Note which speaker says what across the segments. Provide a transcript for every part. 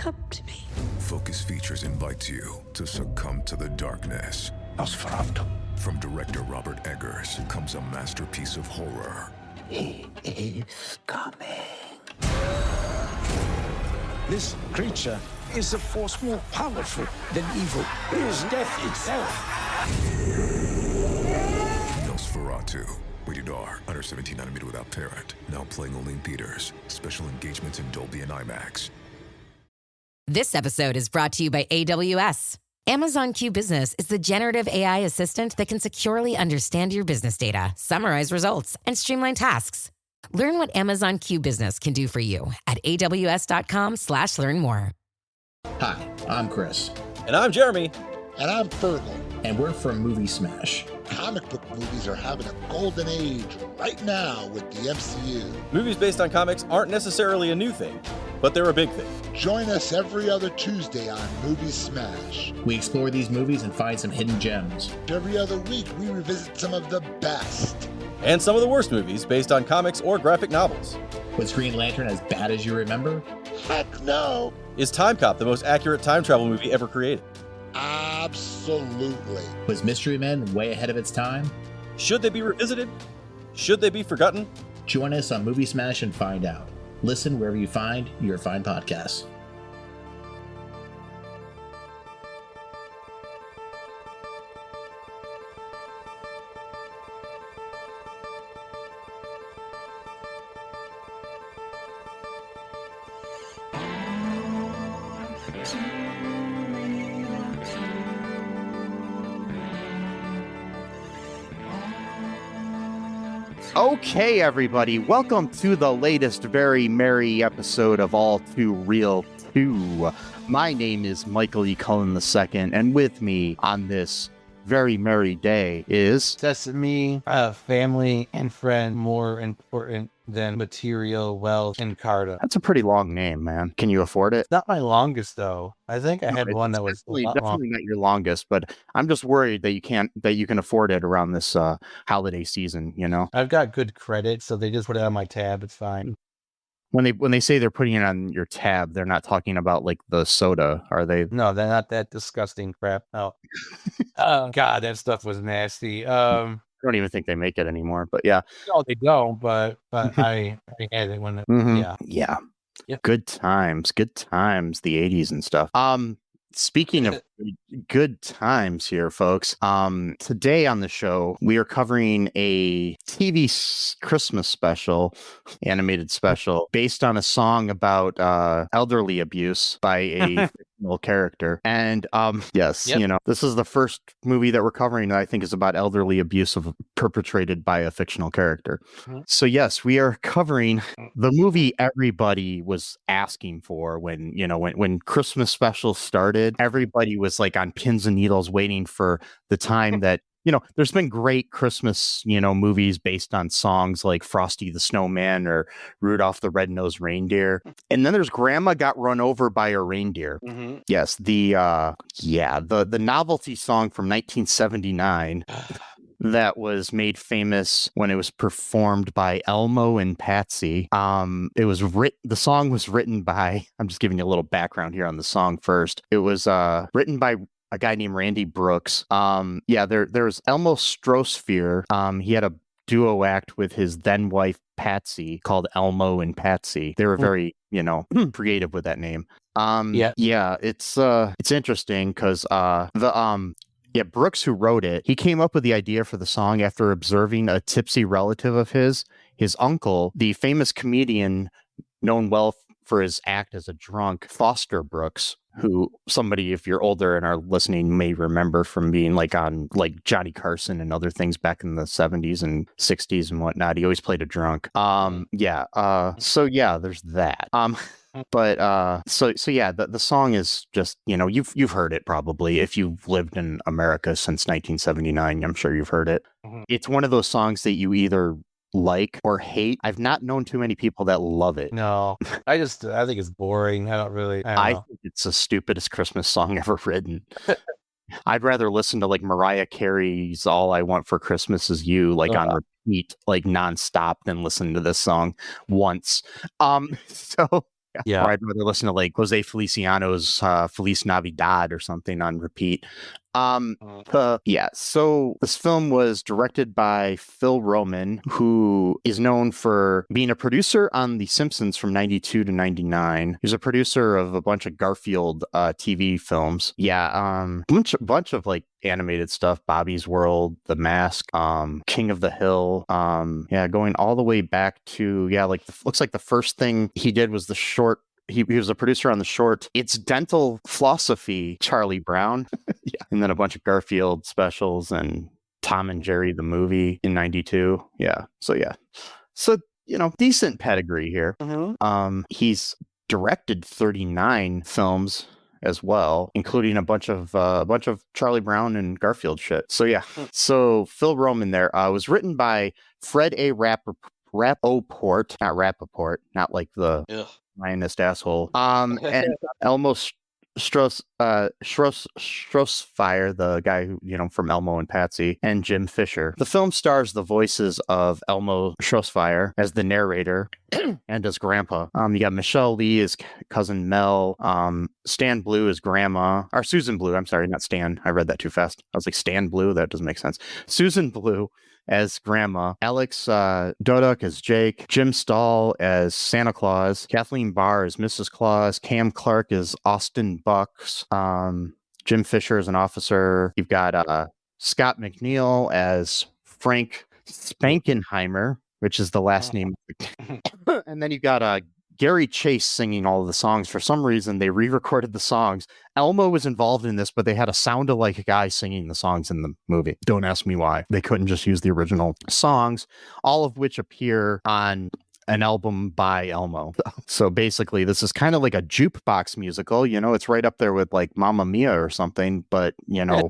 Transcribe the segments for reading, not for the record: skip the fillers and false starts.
Speaker 1: up to me.
Speaker 2: Focus Features invites you to succumb to the darkness.
Speaker 3: Nosferatu.
Speaker 2: From director Robert Eggers comes a masterpiece of horror.
Speaker 3: He is coming. This creature is a force more powerful than evil. It is death itself.
Speaker 2: Nosferatu. Rated R. Under 17nm without parent. Now playing only in theaters. Special engagements in Dolby and IMAX.
Speaker 4: This episode is brought to you by AWS. Amazon Q Business is the generative AI assistant that can securely understand your business data, summarize results, and streamline tasks. Learn what Amazon Q Business can do for you at aws.com/learn more.
Speaker 5: Hi, I'm Chris.
Speaker 6: And I'm Jeremy.
Speaker 7: And I'm Fergal.
Speaker 5: And we're from Movie Smash.
Speaker 7: Comic book movies are having a golden age right now with the MCU.
Speaker 6: Movies based on comics aren't necessarily a new thing, but they're a big thing.
Speaker 7: Join us every other Tuesday on Movie Smash.
Speaker 5: We explore these movies and find some hidden gems.
Speaker 7: Every other week, we revisit some of the best.
Speaker 6: And some of the worst movies based on comics or graphic novels.
Speaker 5: Was Green Lantern as bad as you remember?
Speaker 7: Heck no!
Speaker 6: Is Time Cop the most accurate time travel movie ever created?
Speaker 7: Absolutely.
Speaker 5: Was Mystery Men way ahead of its time?
Speaker 6: Should they be revisited? Should they be forgotten?
Speaker 5: Join us on Movie Smash and find out. Listen wherever you find your fine podcasts.
Speaker 8: Okay, everybody, welcome to the latest very merry episode of All Too Real 2. My name is Michael E. Cullen II, and with me on this very merry day is...
Speaker 9: Sesame, family and friend more important than material, wealth, and Carta.
Speaker 8: That's a pretty long name, man. Can you afford it?
Speaker 9: It's not my longest, though. I think I had one that was
Speaker 8: definitely not your longest, but I'm just worried that you can afford it around this holiday season, you know?
Speaker 9: I've got good credit, so they just put it on my tab. It's fine.
Speaker 8: When they say they're putting it on your tab, they're not talking about like the soda, are they?
Speaker 9: No, they're not that disgusting crap. No. Oh God, that stuff was nasty.
Speaker 8: I don't even think they make it anymore, but yeah.
Speaker 9: No, they don't, but I had it when
Speaker 8: yeah. Good times, the 80s and stuff. Speaking of good times here, folks, today on the show, we are covering a TV Christmas special, animated special, based on a song about elderly abuse by a fictional character. And you know, this is the first movie that we're covering that I think is about elderly abuse perpetrated by a fictional character. Mm-hmm. So yes, we are covering the movie everybody was asking for when Christmas specials started. Everybody was like on pins and needles waiting for the time that, there's been great Christmas, movies based on songs like Frosty the Snowman or Rudolph the Red-Nosed Reindeer. And then there's Grandma Got Run Over by a Reindeer. Mm-hmm. Yes, the novelty song from 1979 that was made famous when it was performed by Elmo and Patsy. The song was written by, I'm just giving you a little background here on the song first. It was written by a guy named Randy Brooks. There's Elmo Shropshire. He had a duo act with his then wife Patsy called Elmo and Patsy. They were very, creative with that name. It's interesting because Brooks, who wrote it, he came up with the idea for the song after observing a tipsy relative of his uncle, the famous comedian known well for his act as a drunk, Foster Brooks, who somebody, if you're older and are listening, may remember from being on Johnny Carson and other things back in the 70s and 60s and whatnot. He always played a drunk. There's that. The song is just, you've heard it probably. If you've lived in America since 1979, I'm sure you've heard it. Mm-hmm. It's one of those songs that you either like or hate. I've not known too many people that love it.
Speaker 9: No, I think it's boring. I
Speaker 8: think it's the stupidest Christmas song ever written. I'd rather listen to Mariah Carey's All I Want for Christmas Is You on repeat nonstop than listen to this song once.
Speaker 9: Yeah.
Speaker 8: Or I'd rather listen to like Jose Feliciano's Feliz Navidad or something on repeat. So this film was directed by Phil Roman, who is known for being a producer on The Simpsons from 92 to 99. He was a producer of a bunch of Garfield TV films. Bunch of like animated stuff, Bobby's World, The Mask, King of the Hill. Going all the way back to looks like the first thing he did was the short. He was a producer on the short It's Dental Philosophy, Charlie Brown. And then a bunch of Garfield specials and Tom and Jerry the movie in 92. So decent pedigree here. He's directed 39 films as well, including a bunch of Charlie Brown and Garfield shit. So Phil Roman there was written by Fred A. Rappaport, not Rappaport, not like the Zionist asshole. And Elmo Shropshire, the guy who, from Elmo and Patsy, and Jim Fisher. The film stars the voices of Elmo Shropshire as the narrator and as Grandpa. You got Michele Lee as cousin Mel, Stan Blue as Grandma, or Susan Blue. I'm sorry, not Stan. I read that too fast. I was like, Stan Blue? That doesn't make sense. Susan Blue as Grandma, Alex Doduk as Jake, Jim Stahl as Santa Claus, Kathleen Barr as Mrs. Claus, Cam Clark as Austin Bucks, Jim Fisher as an officer. You've got Scott McNeil as Frank Spankenheimer, which is the last name. And then you've got Gary Chase singing all of the songs. For some reason, they re-recorded the songs. Elmo was involved in this, but they had a sound-alike guy singing the songs in the movie. Don't ask me why. They couldn't just use the original songs, all of which appear on an album by Elmo. So basically, this is kind of like a jukebox musical. It's right up there with like Mamma Mia or something, but,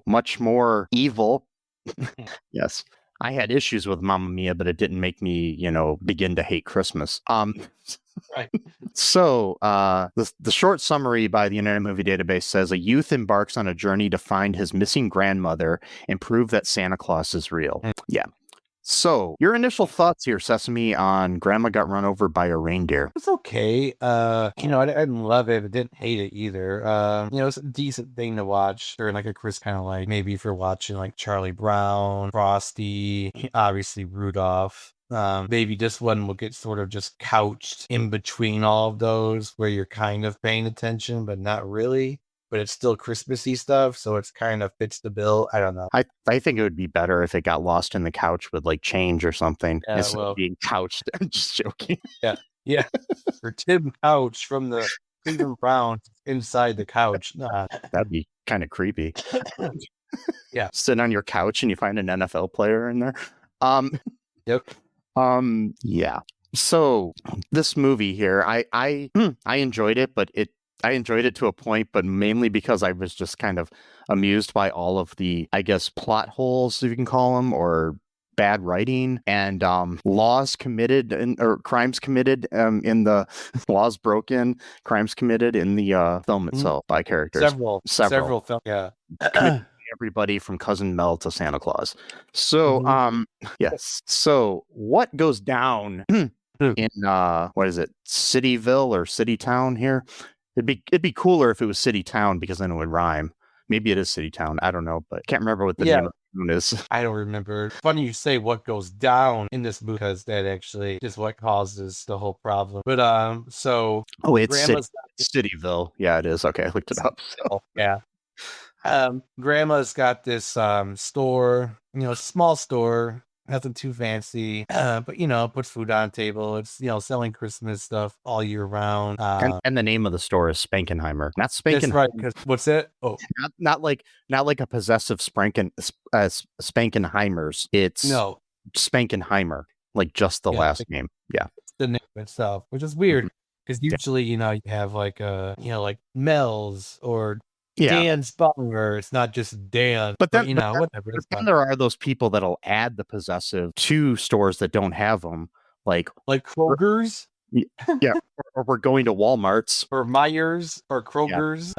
Speaker 8: much more evil. Yes. I had issues with Mamma Mia, but it didn't make me, begin to hate Christmas.
Speaker 9: Right.
Speaker 8: So the short summary by the Internet Movie Database says a youth embarks on a journey to find his missing grandmother and prove that Santa Claus is real. Yeah. So your initial thoughts here, Sesame, on Grandma Got Run Over by a Reindeer?
Speaker 9: It's okay. I didn't love it, but didn't hate it either. It's a decent thing to watch during like a Chris kind of like maybe if you're watching like Charlie Brown, Frosty, obviously Rudolph. Maybe this one will get sort of just couched in between all of those where you're kind of paying attention, but not really. But it's still Christmassy stuff, so it's kind of fits the bill. I don't know.
Speaker 8: I think it would be better if it got lost in the couch with like change or something instead of being couched. I'm just joking.
Speaker 9: Yeah. Or Tim Couch from the Cleveland Browns inside the couch. Nah.
Speaker 8: That'd be kind of creepy.
Speaker 9: Yeah.
Speaker 8: Sit on your couch and you find an NFL player in there.
Speaker 9: Yep.
Speaker 8: Yeah. So this movie here, I enjoyed it, but I enjoyed it to a point, but mainly because I was just kind of amused by all of the, I guess, plot holes, if you can call them, or bad writing and laws committed or crimes committed in the laws broken, crimes committed in the film itself by characters.
Speaker 9: Several films. Yeah.
Speaker 8: Everybody from Cousin Mel to Santa Claus. So, yes. So what goes down in what is it, Cityville or City Town here? It'd be cooler if it was City Town because then it would rhyme. Maybe it is City Town. I don't know, but can't remember what the name of the town is.
Speaker 9: I don't remember. Funny you say what goes down in this movie because that actually is what causes the whole problem. But it's
Speaker 8: Cityville. Yeah, it is. Okay, I looked it up. So.
Speaker 9: Yeah. Grandma's got this store, small store, nothing too fancy, but puts food on the table. It's selling Christmas stuff all year round.
Speaker 8: And the name of the store is Spankenheimer, not Spankenheimer.
Speaker 9: That's right. Because what's it? Oh,
Speaker 8: not like a possessive Spankenheimers. It's Spankenheimer, like just the last name. Yeah,
Speaker 9: it's the name itself, which is weird because usually you have like like Mel's or Dan's Bar. It's not just Dan, but then whatever.
Speaker 8: But then there are those people that'll add the possessive to stores that don't have them, like
Speaker 9: Kroger's.
Speaker 8: Yeah, or we're going to Walmart's
Speaker 9: or Myers or Kroger's.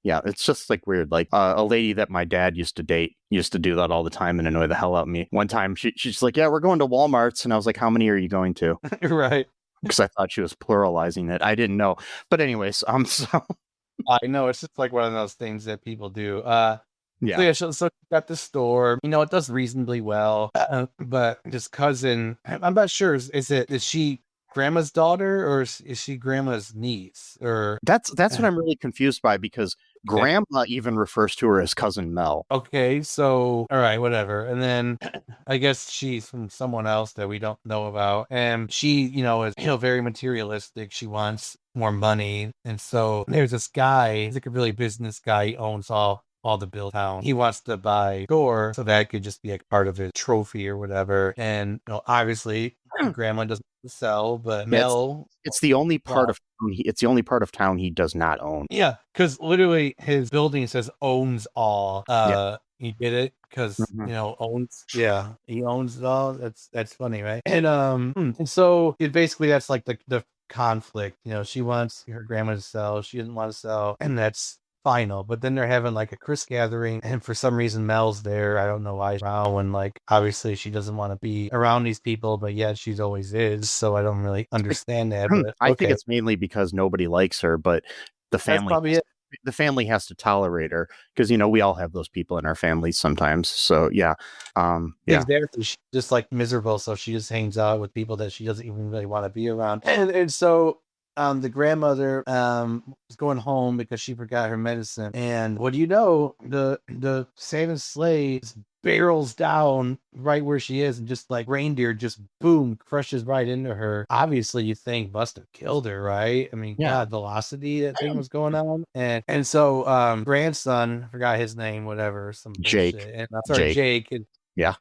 Speaker 8: Yeah, it's just like weird. Like a lady that my dad used to date used to do that all the time and annoy the hell out of me. One time she's like, "Yeah, we're going to Walmart's," and I was like, "How many are you going to?"
Speaker 9: Right.
Speaker 8: because I thought she was pluralizing it. I didn't know. But anyways, so
Speaker 9: I know it's just like one of those things that people do. So
Speaker 8: yeah.
Speaker 9: yeah, so she got the store. You know, it does reasonably well. But this cousin, I'm not sure. Is she grandma's daughter or is she grandma's niece? Or
Speaker 8: That's what I'm really confused by, because grandma even refers to her as cousin Mel.
Speaker 9: okay, so all right, whatever. And then I guess she's from someone else that we don't know about. And she, is very materialistic. She wants more money. And so there's this guy, he's like a really business guy, he owns all the bill town. He wants to buy store so that could just be like part of his trophy or whatever. And obviously grandma doesn't sell, but Mel,
Speaker 8: it's the only part
Speaker 9: wow.
Speaker 8: of it's the only part of town he does not own.
Speaker 9: Yeah, because literally his building says owns all. He did it because owns. Yeah, he owns it all. That's funny, right? And so it basically that's like the conflict. She wants her grandma to sell. She doesn't want to sell, and that's final. But then they're having like a Chris gathering, and for some reason Mel's there. I don't know why she's around when like obviously she doesn't want to be around these people, but yet she's always is. So I don't really understand that. But
Speaker 8: I think it's mainly because nobody likes her, but the family.
Speaker 9: That's probably it.
Speaker 8: The family has to tolerate her because we all have those people in our families sometimes. So yeah,
Speaker 9: She's there, so she's just like miserable, so she just hangs out with people that she doesn't even really want to be around. And so the grandmother was going home because she forgot her medicine. And what do you know? The Santa's sleigh barrels down right where she is, and just like Reindeer just boom crushes right into her. Obviously you think must have killed her, right? I mean, God, velocity that thing was going on. And so grandson, I forgot his name, whatever, some
Speaker 8: Jake.
Speaker 9: bullshit. And sorry, Jake. And,
Speaker 8: yeah.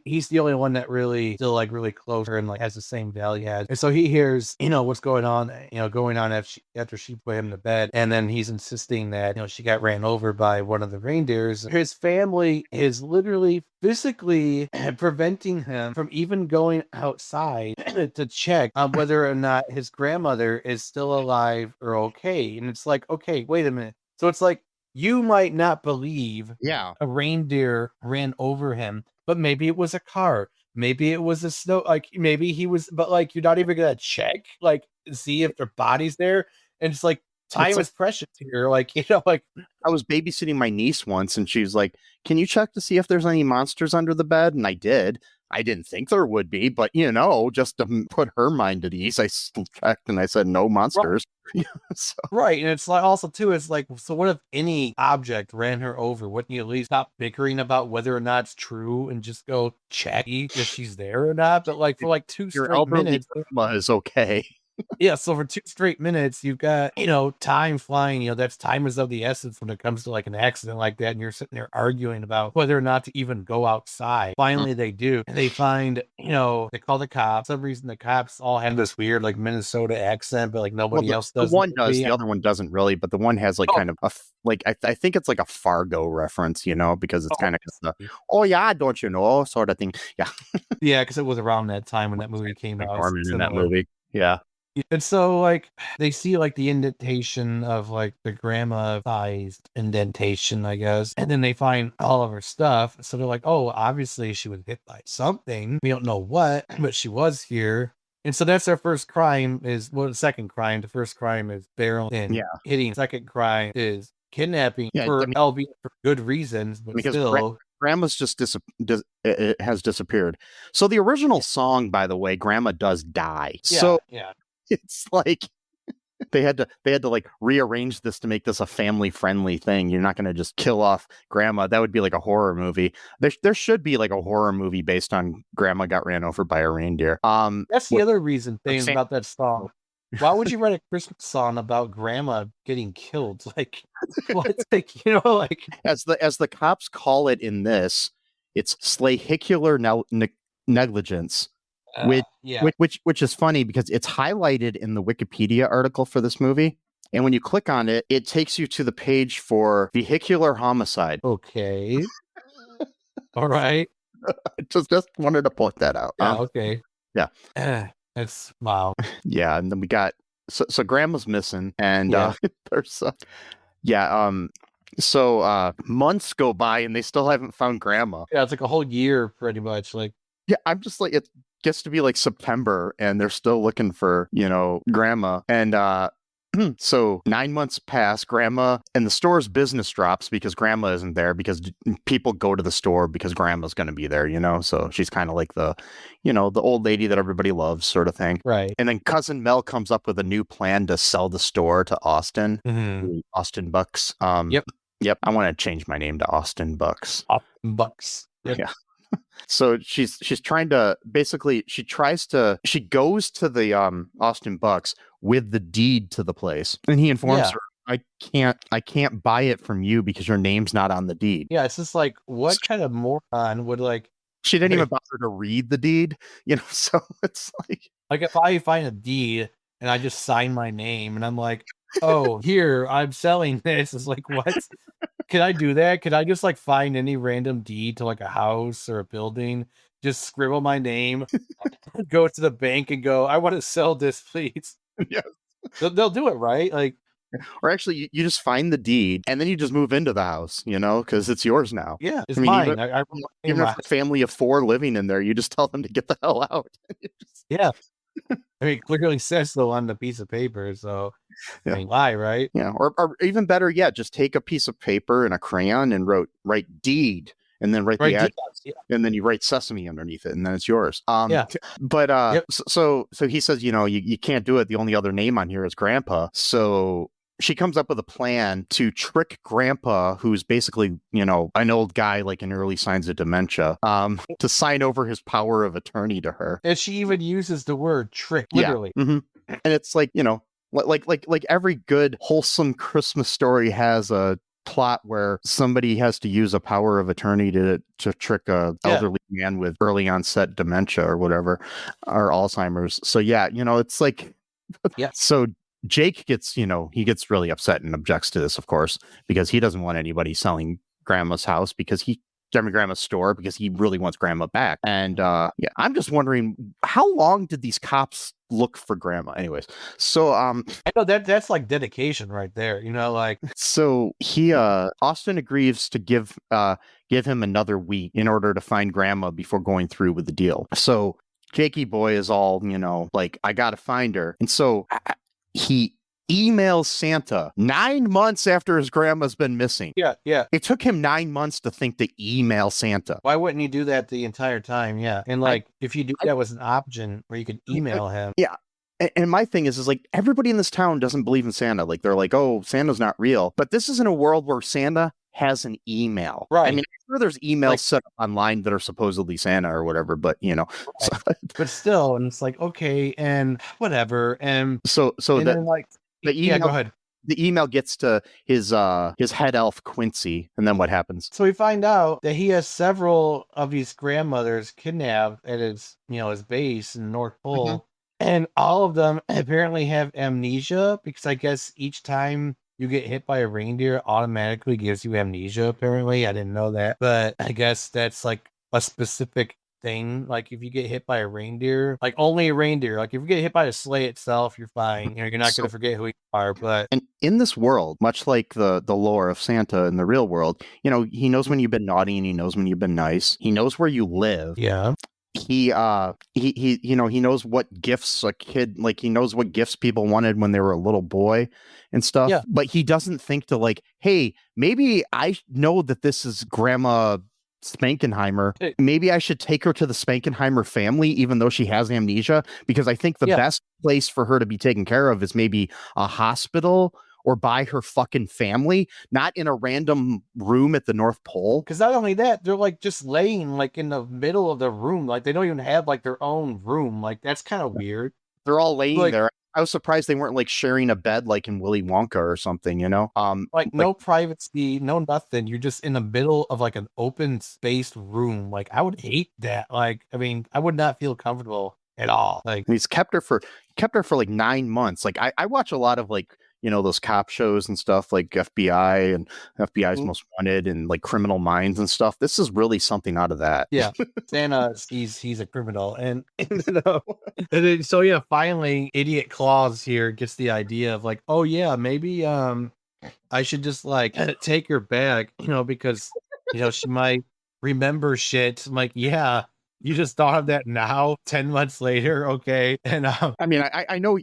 Speaker 9: He's the only one that really still like really close her and like has the same value as. And so he hears, what's going on, after she put him to bed. And then he's insisting that, she got ran over by one of the reindeers. His family is literally physically preventing him from even going outside to check on whether or not his grandmother is still alive or okay. And it's like, okay, wait a minute. So it's like, you might not believe a reindeer ran over him, but maybe it was a car. Maybe it was a snow, like maybe he was, but like, you're not even going to check, like see if their body's there. And it's like, time is precious here. Like, like
Speaker 8: I was babysitting my niece once and she was like, can you check to see if there's any monsters under the bed? And I did. I didn't think there would be, but just to put her mind at ease, I checked and I said, no monsters.
Speaker 9: Right. Right. And it's like also too, it's like, so what if any object ran her over? Wouldn't you at least stop bickering about whether or not it's true and just go check if she's there or not? But like for like 2 straight minutes,
Speaker 8: is okay.
Speaker 9: Yeah, so for 2 straight minutes, you've got, time flying, that's time is of the essence when it comes to like an accident like that. And you're sitting there arguing about whether or not to even go outside. Finally, they do. And they find, they call the cops. For some reason, the cops all have this weird like Minnesota accent, but like nobody else does.
Speaker 8: The one does, the other one doesn't really, but the one has like kind of a, like, I think it's like a Fargo reference, because it's kind of the, oh yeah, don't you know, sort of thing. Yeah.
Speaker 9: Yeah, because it was around that time when that movie came out.
Speaker 8: In that movie. Yeah.
Speaker 9: And so, like, they see, like, the indentation of, like, the grandma-sized indentation, I guess. And then they find all of her stuff. So they're like, oh, obviously she was hit by something. We don't know what, but she was here. And so that's their first crime the second crime. The first crime is barreling and hitting. Second crime is kidnapping albeit for good reasons, but because still.
Speaker 8: Grandma's just has disappeared. So the original song, by the way, Grandma does die.
Speaker 9: Yeah,
Speaker 8: so
Speaker 9: yeah.
Speaker 8: It's like they had to like rearrange this to make this a family friendly thing. You're not going to just kill off Grandma. That would be like a horror movie. There should be like a horror movie based on Grandma got ran over by a reindeer.
Speaker 9: That's the other reason thing about that song. Why would you write a Christmas song about Grandma getting killed? Like, what? Like, like
Speaker 8: as the cops call it in this, it's slahicular negligence. Which is funny because it's highlighted in the Wikipedia article for this movie. And when you click on it, it takes you to the page for vehicular homicide.
Speaker 9: Okay. All right.
Speaker 8: just wanted to point that out.
Speaker 9: Yeah, okay.
Speaker 8: Yeah.
Speaker 9: It's wow.
Speaker 8: Yeah. And then we got, so Grandma's missing and there's so months go by and they still haven't found Grandma.
Speaker 9: Yeah. It's like a whole year pretty much. Like,
Speaker 8: yeah. I'm just like, it's gets to be like September and they're still looking for, grandma. And so 9 months pass, grandma, and the store's business drops because grandma isn't there, because people go to the store because grandma's going to be there, so she's kind of like the old lady that everybody loves sort of thing.
Speaker 9: Right.
Speaker 8: And then cousin Mel comes up with a new plan to sell the store to Austin, Austin Bucks. Yep. I want to change my name to Austin Bucks.
Speaker 9: Austin Bucks. Yep.
Speaker 8: Yeah. So she's trying to she goes to the Austin Bucks with the deed to the place, and he informs her, I can't buy it from you because your name's not on the deed.
Speaker 9: Yeah, it's just like, what kind of moron would
Speaker 8: she didn't even bother to read the deed, so it's like
Speaker 9: if I find a deed and I just sign my name and I'm like, oh, here, I'm selling this. It's like, what? Can I do that? Could I just find any random deed to a house or a building, just scribble my name, go to the bank and go, I want to sell this, please?
Speaker 8: Yes.
Speaker 9: They'll do it, right?
Speaker 8: Or actually, you just find the deed and then you just move into the house, because it's yours now.
Speaker 9: Yeah, it's mine.
Speaker 8: Even if a family of 4 living in there, you just tell them to get the hell out.
Speaker 9: Yeah. It clearly says so on the piece of paper, so why, right?
Speaker 8: Yeah, or even better yet, just take a piece of paper and a crayon and write deed, and then write the address, and then you write Sesame underneath it, and then it's yours. But so he says, you can't do it. The only other name on here is Grandpa. So she comes up with a plan to trick Grandpa, who's basically, an old guy, in early signs of dementia, to sign over his power of attorney to her.
Speaker 9: And she even uses the word trick, literally.
Speaker 8: Yeah. Mm-hmm. And it's like every good, wholesome Christmas story has a plot where somebody has to use a power of attorney to trick a elderly man with early onset dementia or whatever, or Alzheimer's. So it's like, so Jake gets, he gets really upset and objects to this, of course, because he doesn't want anybody selling Grandma's house Grandma's store, because he really wants Grandma back. And I'm just wondering, how long did these cops look for Grandma? Anyways, so I
Speaker 9: know that's dedication right there,
Speaker 8: So he Austin agrees to give him another week in order to find Grandma before going through with the deal. So Jakey boy is all, I gotta find her. And so he emails Santa 9 months after his grandma's been missing.
Speaker 9: Yeah.
Speaker 8: It took him 9 months to think to email Santa.
Speaker 9: Why wouldn't he do that the entire time? Yeah. And if you do that was an option where you could email him.
Speaker 8: Yeah. And my thing is everybody in this town doesn't believe in Santa. They're like, oh, Santa's not real. But this isn't a world where Santa has an email.
Speaker 9: Right.
Speaker 8: I mean, I'm sure there's emails set up online that are supposedly Santa or whatever, but
Speaker 9: Right. But still, and it's okay, and whatever. And
Speaker 8: so
Speaker 9: and
Speaker 8: the email,
Speaker 9: go ahead.
Speaker 8: The email gets to his head elf Quincy, and then what happens?
Speaker 9: So we find out that he has several of these grandmothers kidnapped at his base in the North Pole. Mm-hmm. And all of them apparently have amnesia, because I guess each time you get hit by a reindeer, automatically gives you amnesia, apparently. I didn't know that. But I guess that's a specific thing. If you get hit by a reindeer, only a reindeer. If you get hit by a sleigh itself, you're fine. You're not going to forget who you are. But
Speaker 8: and in this world, much like the lore of Santa in the real world, he knows when you've been naughty and he knows when you've been nice. He knows where you live.
Speaker 9: Yeah.
Speaker 8: He knows what gifts a kid, he knows what gifts people wanted when they were a little boy and stuff.
Speaker 9: Yeah.
Speaker 8: But he doesn't think to hey, maybe I know that this is Grandma Spankenheimer. Maybe I should take her to the Spankenheimer family, even though she has amnesia, because I think the best place for her to be taken care of is maybe a hospital or by her fucking family, not in a random room at the North Pole.
Speaker 9: Because not only that, they're just laying in the middle of the room. They don't even have their own room. That's kind of weird.
Speaker 8: They're all laying there. I was surprised they weren't sharing a bed in Willy Wonka or something,
Speaker 9: no privacy, no nothing. You're just in the middle of an open spaced room. I would hate that. I would not feel comfortable at all.
Speaker 8: He's kept her for 9 months. I watch a lot of those cop shows and stuff, FBI and FBI's Most Wanted and Criminal Minds and stuff. This is really something out of that.
Speaker 9: Yeah. Santa, he's a criminal. And finally Idiot Claus here gets the idea of oh yeah, maybe I should just take her back, because she might remember shit. I'm yeah, You just thought of that now, 10 months later, okay? And
Speaker 8: I mean, I know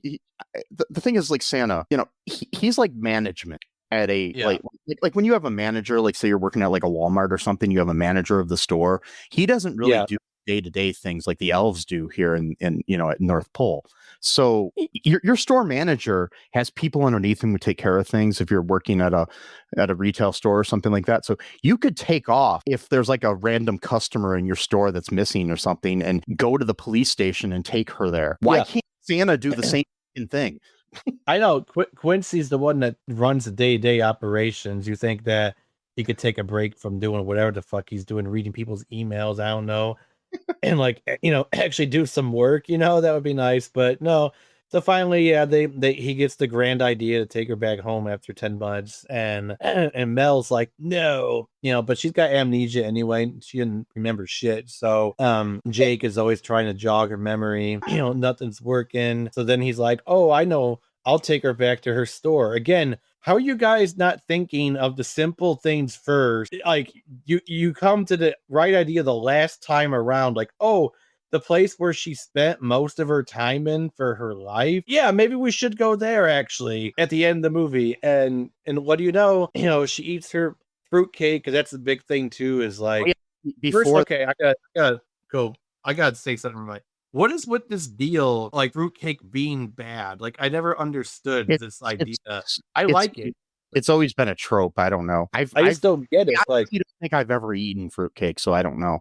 Speaker 8: the thing is, like, Santa, he's like management at a like when you have a manager, like say you're working at like a Walmart or something, you have a manager of the store. He doesn't really do day-to-day things like the elves do here in at North Pole. So your store manager has people underneath him who take care of things if you're working at a retail store or something like that. So you could take off if there's like a random customer in your store that's missing or something and go to the police station and take her there. Why can't Santa do the same thing?
Speaker 9: I know Quincy's the one that runs the day-to-day operations. You think that he could take a break from doing whatever the fuck he's doing, reading people's emails, I don't know, and like, actually do some work, that would be nice. But no. So finally, he gets the grand idea to take her back home after 10 months, and Mel's like, no, but she's got amnesia anyway. She didn't remember shit. So Jake is always trying to jog her memory. Nothing's working. So then he's like, oh, I know, I'll take her back to her store. Again, how are you guys not thinking of the simple things first? Like you come to the right idea the last time around, like, oh, the place where she spent most of her time in for her life. Yeah, maybe we should go there actually at the end of the movie. And what do you know? She eats her fruitcake, because that's the big thing too, is like okay, I gotta go. I gotta say something right. What is with this deal, like fruitcake being bad? Like I never understood this idea. I like it.
Speaker 8: It's always been a trope. I don't know. I
Speaker 9: just don't get it.
Speaker 8: I don't think I've ever eaten fruitcake, so I don't know.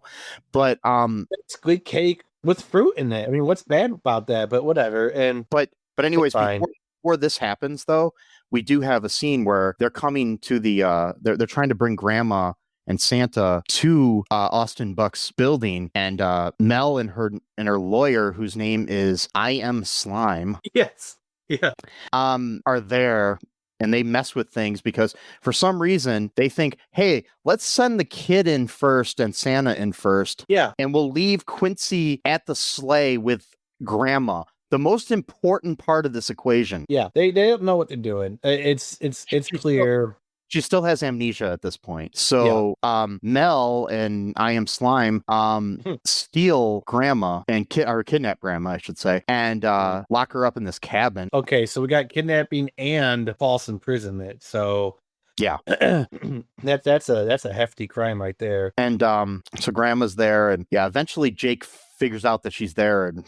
Speaker 8: But
Speaker 9: it's good cake with fruit in it. I mean, what's bad about that? But whatever. And
Speaker 8: but anyways, before this happens, though, we do have a scene where they're coming to the they're trying to bring Grandma and Santa to Austin Buck's building, and Mel and her lawyer, whose name is I Am Slime.
Speaker 9: Yes. Yeah.
Speaker 8: Are there. And they mess with things because for some reason they think, hey, let's send the kid in first and Santa in first.
Speaker 9: Yeah.
Speaker 8: And we'll leave Quincy at the sleigh with Grandma. The most important part of this equation.
Speaker 9: Yeah. They don't know what they're doing. It's clear.
Speaker 8: She still has amnesia at this point. So Mel and I Am Slime steal Grandma and kidnap Grandma, I should say, and lock her up in this cabin.
Speaker 9: Okay, so we got kidnapping and false imprisonment. So
Speaker 8: yeah,
Speaker 9: that's a hefty crime right there.
Speaker 8: And so Grandma's there, and eventually Jake figures out that she's there and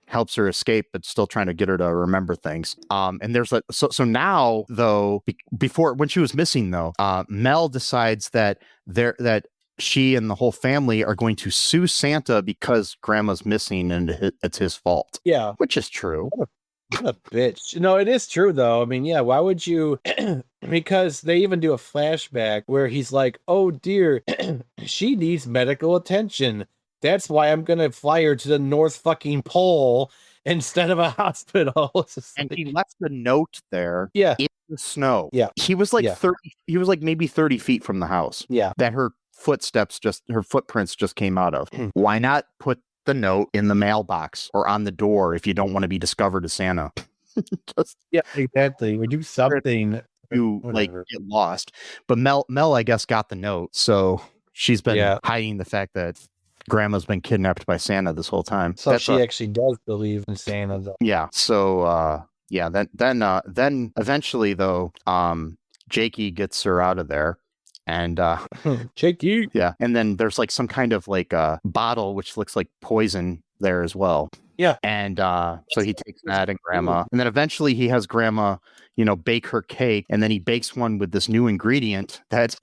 Speaker 8: helps her escape, but still trying to get her to remember things. And there's so now though, before when she was missing though, Mel decides that she and the whole family are going to sue Santa because Grandma's missing and it's his fault.
Speaker 9: Yeah,
Speaker 8: which is true.
Speaker 9: What a bitch. No, it is true though. I mean, yeah, why would you? Because they even do a flashback where he's like, oh dear, she needs medical attention. That's why I'm going to fly her to the North fucking Pole instead of a hospital.
Speaker 8: And he left a note there
Speaker 9: in
Speaker 8: the snow.
Speaker 9: Yeah.
Speaker 8: He was like 30, he was like maybe 30 feet from the house.
Speaker 9: Yeah.
Speaker 8: That her footprints just came out of. Why not put the note in the mailbox or on the door if you don't want to be discovered as Santa?
Speaker 9: Exactly. We do something.
Speaker 8: You like get lost. But Mel, I guess, got the note. So she's been hiding the fact that Grandma's been kidnapped by Santa this whole time.
Speaker 9: So she actually does believe in Santa, though.
Speaker 8: Yeah. So then eventually though, Jakey gets her out of there, and
Speaker 9: Jakey.
Speaker 8: Yeah. And then there's like some kind of like a bottle which looks like poison there as well.
Speaker 9: Yeah.
Speaker 8: And so he takes that and Grandma, and then eventually he has Grandma, bake her cake, and then he bakes one with this new ingredient that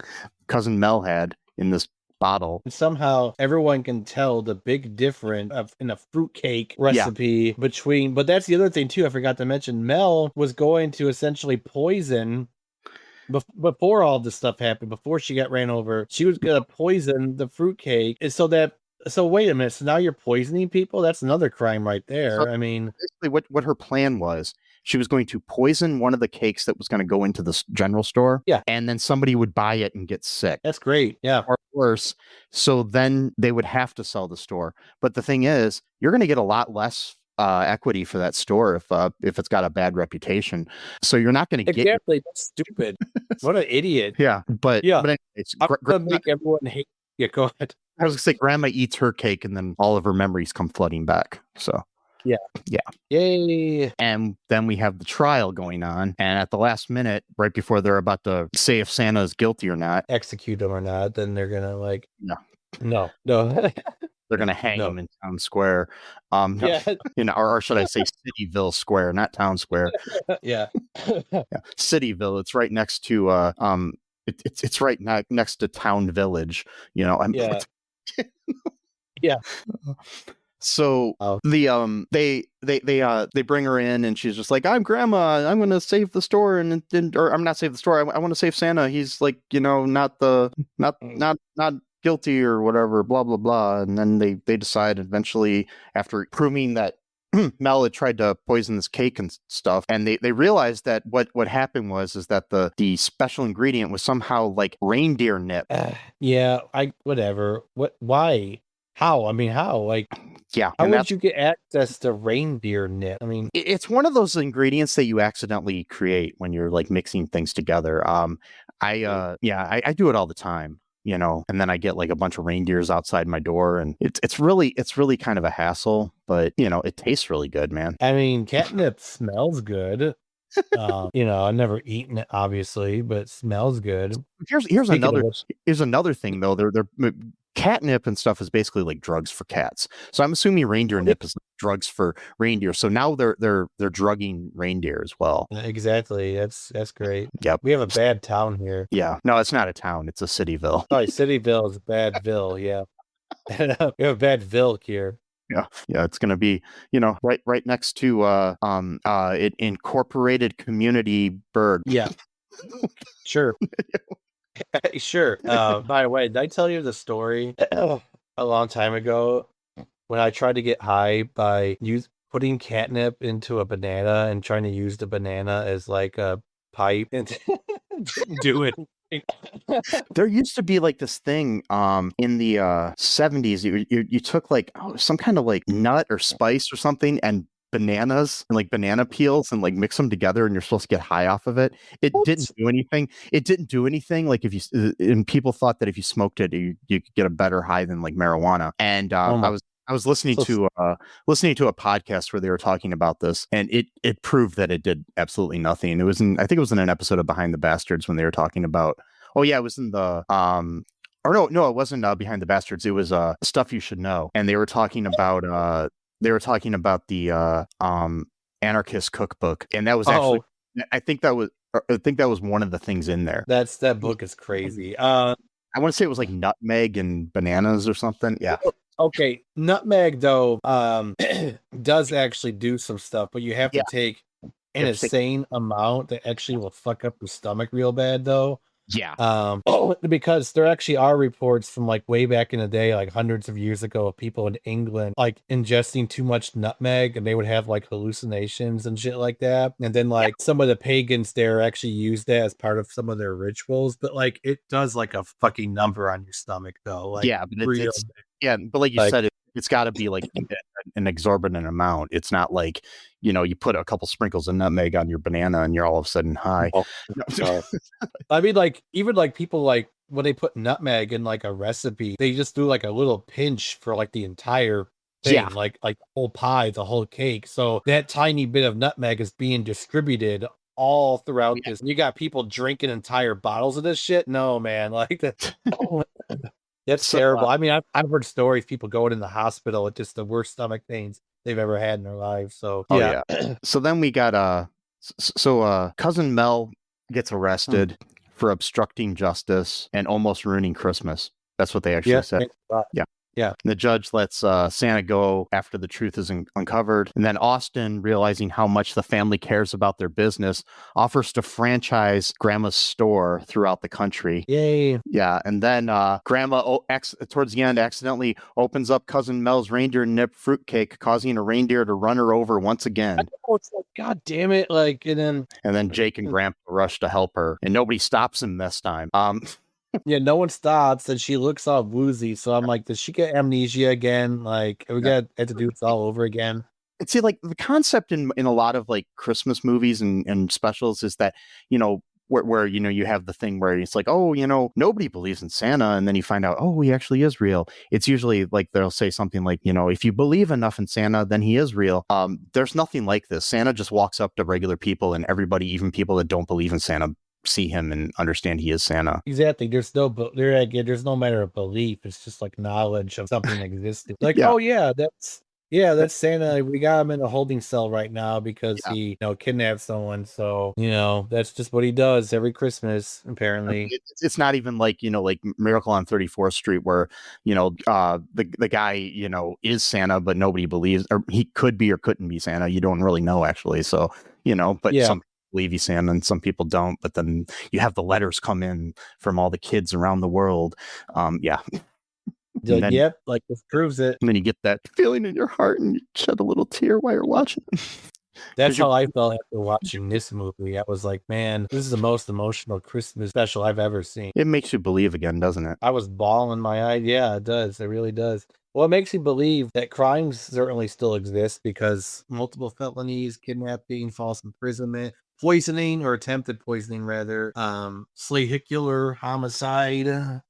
Speaker 8: Cousin Mel had in this bottle.
Speaker 9: And somehow everyone can tell the big difference in a fruitcake recipe between, but that's the other thing too. I forgot to mention, Mel was going to essentially poison before all this stuff happened, before she got ran over. She was going to poison the fruitcake. So wait a minute. So now you're poisoning people? That's another crime right there.
Speaker 8: So
Speaker 9: I mean,
Speaker 8: basically what her plan was, she was going to poison one of the cakes that was going to go into the general store.
Speaker 9: Yeah.
Speaker 8: And then somebody would buy it and get sick.
Speaker 9: That's great. Yeah.
Speaker 8: Or worse. So then they would have to sell the store. But the thing is, you're going to get a lot less equity for that store if it's got a bad reputation. So you're not going to get...
Speaker 9: Exactly. That's stupid. What an idiot.
Speaker 8: Yeah. But anyways,
Speaker 9: I'm going to make everyone hate... Yeah, go ahead.
Speaker 8: I was gonna say Grandma eats her cake, and then all of her memories come flooding back. So
Speaker 9: Yeah. Yay.
Speaker 8: and then we have the trial going on, and at the last minute, right before they're about to say if Santa is guilty or not,
Speaker 9: Execute them or not, then they're gonna like
Speaker 8: No.
Speaker 9: no.
Speaker 8: they're gonna hang
Speaker 9: No.
Speaker 8: him in Town Square.
Speaker 9: Yeah.
Speaker 8: Or should I say Cityville Square, not Town Square.
Speaker 9: Yeah.
Speaker 8: Yeah. Cityville. It's right next to it's right next to Town Village.
Speaker 9: Yeah. Yeah.
Speaker 8: So they bring her in, and she's just like, I'm Grandma, I'm gonna save the store, or I'm not save the store, I want to save Santa. He's like, not guilty or whatever, blah blah blah. And then they decide eventually, after proving that Mel had tried to poison this cake and stuff, and they realized that what happened was that the special ingredient was somehow like reindeer nip.
Speaker 9: Yeah, whatever. Why? How? I mean, how? Like,
Speaker 8: yeah.
Speaker 9: How would you get access to reindeer nip? I mean,
Speaker 8: it's one of those ingredients that you accidentally create when you're like mixing things together. I do it all the time. And then I get like a bunch of reindeers outside my door, and it's really kind of a hassle, but it tastes really good, man.
Speaker 9: I mean, catnip smells good. I've never eaten it, obviously, but it smells good.
Speaker 8: Here's another thing though. They're catnip and stuff is basically like drugs for cats. So I'm assuming reindeer nip is drugs for reindeer. So now they're drugging reindeer as well.
Speaker 9: Exactly. That's great.
Speaker 8: Yep.
Speaker 9: We have a bad town here.
Speaker 8: Yeah. No, it's not a town. It's a cityville.
Speaker 9: Sorry, cityville is a bad ville. Yeah. We have a bad ville here.
Speaker 8: Yeah. It's gonna be, right next to incorporated community bird.
Speaker 9: Yeah. Sure. Sure. By the way, did I tell you the story a long time ago when I tried to get high by putting catnip into a banana and trying to use the banana as like a pipe and do it?
Speaker 8: There used to be like this thing in the 70s. You took like some kind of like nut or spice or something, and bananas and like banana peels, and like mix them together, and you're supposed to get high off of it. It didn't do anything. Like and people thought that if you smoked it, you could get a better high than like marijuana. And I was listening to a podcast where they were talking about this, and it proved that it did absolutely nothing. I think it was in an episode of Behind the Bastards when they were talking about. Oh yeah, it was in the or no, it wasn't Behind the Bastards. It was Stuff You Should Know, and they were talking about the anarchist cookbook, and that was actually I think that was one of the things in there.
Speaker 9: That book is crazy.
Speaker 8: I want to say it was like nutmeg and bananas or something. Yeah.
Speaker 9: Okay, nutmeg though does actually do some stuff, but you have to take an insane amount that actually will fuck up your stomach real bad though.
Speaker 8: Yeah.
Speaker 9: Because there actually are reports from like way back in the day, like hundreds of years ago, of people in England like ingesting too much nutmeg, and they would have like hallucinations and shit like that. And then like some of the pagans there actually used that as part of some of their rituals. But like it does like a fucking number on your stomach though. Like,
Speaker 8: but like you said, it's got to be like an exorbitant amount. It's not like, you put a couple sprinkles of nutmeg on your banana and you're all of a sudden high.
Speaker 9: I mean, like, even like people like when they put nutmeg in like a recipe, they just do like a little pinch for like the entire thing, like the whole pie, the whole cake. So that tiny bit of nutmeg is being distributed all throughout this. You got people drinking entire bottles of this shit. No, man, like that. That's terrible. I mean, I've heard stories people going in the hospital with just the worst stomach pains they've ever had in their lives. So
Speaker 8: So then we got cousin Mel gets arrested for obstructing justice and almost ruining Christmas. That's what they actually said. Yeah. And the judge lets Santa go after the truth is uncovered. And then Austin, realizing how much the family cares about their business, offers to franchise Grandma's store throughout the country.
Speaker 9: Yay.
Speaker 8: Yeah. And then Grandma, towards the end, accidentally opens up cousin Mel's reindeer nip fruitcake, causing a reindeer to run her over once again.
Speaker 9: It's like, God damn it. Like, and then
Speaker 8: Jake and Grandpa rush to help her, and nobody stops him this time.
Speaker 9: Yeah, no one stops, and she looks all woozy. So I'm like, does she get amnesia again? Like, we got to do this all over again.
Speaker 8: See, like the concept in a lot of like Christmas movies and specials is that, where you have the thing where it's like, oh, nobody believes in Santa, and then you find out, oh, he actually is real. It's usually like they'll say something like, if you believe enough in Santa, then he is real. There's nothing like this. Santa just walks up to regular people, and everybody, even people that don't believe in Santa, see him and understand he is Santa.
Speaker 9: Exactly. There's no matter of belief. It's just like knowledge of something existing. Like,
Speaker 8: Yeah.
Speaker 9: oh that's Santa. We got him in a holding cell right now because he kidnapped someone. So that's just what he does every Christmas. Apparently,
Speaker 8: it's not even like like Miracle on 34th Street where the guy is Santa, but nobody believes, or he could be or couldn't be Santa. You don't really know actually. So but some believe he's Santa and some people don't, but then you have the letters come in from all the kids around the world.
Speaker 9: Yep, like this proves it.
Speaker 8: And then you get that feeling in your heart and you shed a little tear while you're watching.
Speaker 9: That's how I felt after watching this movie. I was like, man, this is the most emotional Christmas special I've ever seen.
Speaker 8: It makes you believe again, doesn't it?
Speaker 9: I was bawling my eyes. Yeah, it does. It really does. Well, it makes you believe that crimes certainly still exist because multiple felonies, kidnapping, false imprisonment, poisoning or attempted poisoning rather, slahicular homicide,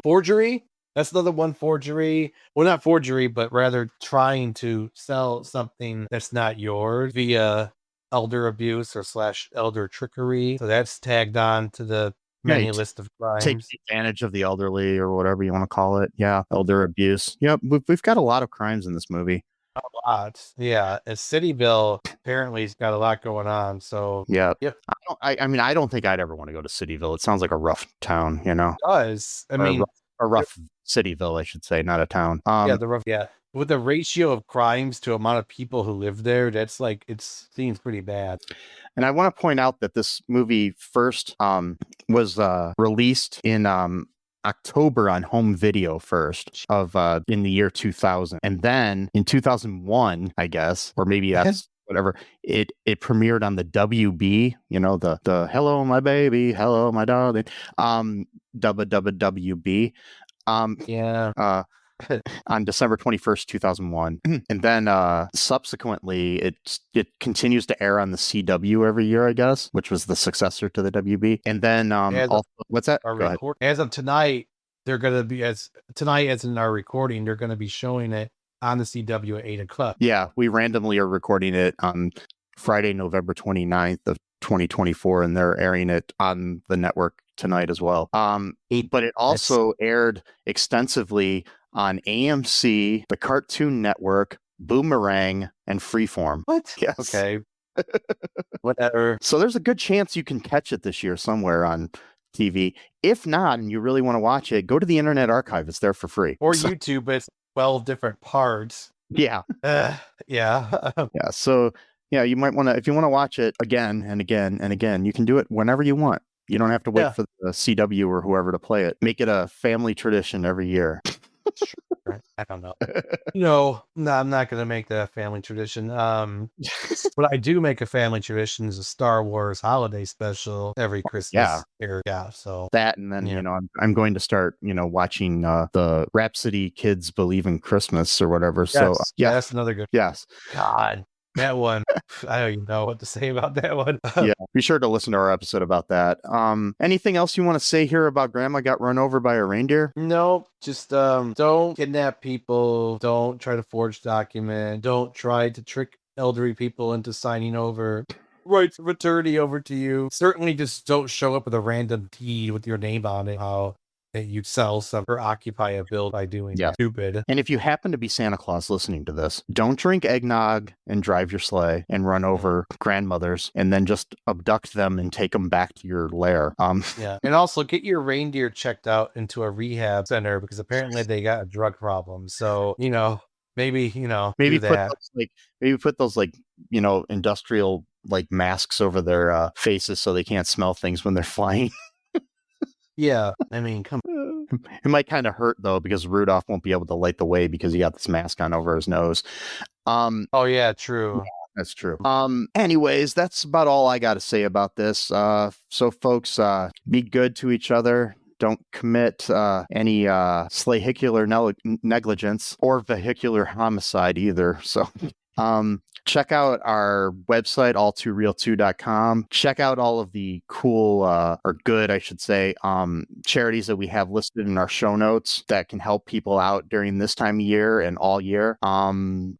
Speaker 9: forgery. That's another one, forgery. Well, not forgery, but rather trying to sell something that's not yours via elder abuse or / elder trickery. So that's tagged on to the many list of crimes.
Speaker 8: Take advantage of the elderly or whatever you want to call it. Yeah, elder abuse. Yep, we've got a lot of crimes in this movie.
Speaker 9: A lot. Yeah. And Cityville apparently has got a lot going on. So
Speaker 8: yeah. I don't think I'd ever want to go to Cityville. It sounds like a rough town,
Speaker 9: It does.
Speaker 8: A rough Cityville, I should say, not a town.
Speaker 9: With the ratio of crimes to amount of people who live there, that's like, it seems pretty bad.
Speaker 8: And I want to point out that this movie first was released in October on home video first of in the year 2000, and then in 2001, I guess, or maybe that's whatever, it premiered on the WB, the Hello My Baby, Hello My Darling, WB, on December 21st, 2001. And then subsequently it continues to air on the CW every year, I guess, which was the successor to the WB. And then what's that? Go ahead.
Speaker 9: As of tonight, they're going to be as in our recording, they're going to be showing it on the CW at 8 o'clock.
Speaker 8: Yeah, we randomly are recording it on Friday, November 29th of 2024, and they're airing it on the network tonight as well. But it also aired extensively on AMC, the Cartoon Network, Boomerang, and Freeform.
Speaker 9: What?
Speaker 8: Yes.
Speaker 9: Okay. Whatever.
Speaker 8: So there's a good chance you can catch it this year somewhere on TV. If not, and you really want to watch it, go to the Internet Archive. It's there for free.
Speaker 9: Or YouTube, but it's 12 different parts.
Speaker 8: Yeah.
Speaker 9: Yeah.
Speaker 8: So, you might want to, if you want to watch it again and again and again, you can do it whenever you want. You don't have to wait for the CW or whoever to play it. Make it a family tradition every year.
Speaker 9: Sure. I don't know. No, I'm not going to make that a family tradition. What I do make a family tradition is a Star Wars holiday special every Christmas. Yeah. So
Speaker 8: that, and then I'm going to start watching the Rhapsody Kids Believe in Christmas or whatever.
Speaker 9: Yes,
Speaker 8: so
Speaker 9: that's another good.
Speaker 8: Yes.
Speaker 9: God. That one, I don't even know what to say about that one.
Speaker 8: Be sure to listen to our episode about that. Anything else you want to say here about Grandma got run over by a reindeer?
Speaker 9: No, just don't kidnap people. Don't try to forge documents. Don't try to trick elderly people into signing over rights of attorney over to you. Certainly just don't show up with a random deed with your name on it. How you'd sell some or occupy a build by doing stupid.
Speaker 8: And if you happen to be Santa Claus listening to this, don't drink eggnog and drive your sleigh and run over grandmothers and then just abduct them and take them back to your lair.
Speaker 9: And also get your reindeer checked out into a rehab center because apparently they got a drug problem. So, maybe do that.
Speaker 8: Put those industrial masks over their faces so they can't smell things when they're flying.
Speaker 9: Yeah, I mean, come on.
Speaker 8: It might kind of hurt though because Rudolph won't be able to light the way because he got this mask on over his nose.
Speaker 9: Oh yeah, true.
Speaker 8: Yeah, that's true. Anyways, that's about all I got to say about this. So folks, be good to each other. Don't commit any slahicular negligence or vehicular homicide either. So Check out our website, all2real2.com. Check out all of the cool, or good, I should say, charities that we have listed in our show notes that can help people out during this time of year and all year.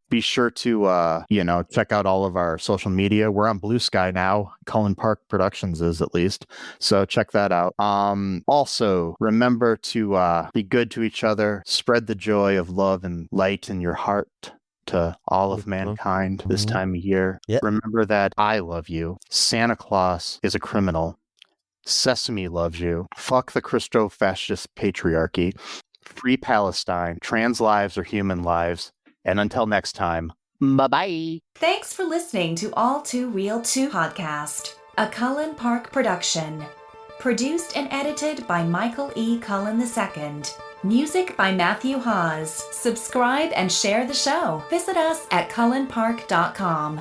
Speaker 8: Be sure to, check out all of our social media. We're on Blue Sky now. Cullen Park Productions is, at least. So check that out. Also, remember to be good to each other. Spread the joy of love and light in your heart to all of mankind this time of year.
Speaker 1: Yep.
Speaker 8: Remember that I love you. Santa Claus is a criminal. Sesame loves you. Fuck the Christo-fascist patriarchy. Free Palestine. Trans lives are human lives. And until next time, bye-bye.
Speaker 10: Thanks for listening to All Too Real 2 podcast, a Cullen Park production. Produced and edited by Michael E. Cullen II. Music by Matthew Hawes. Subscribe and share the show. Visit us at cullenpark.com.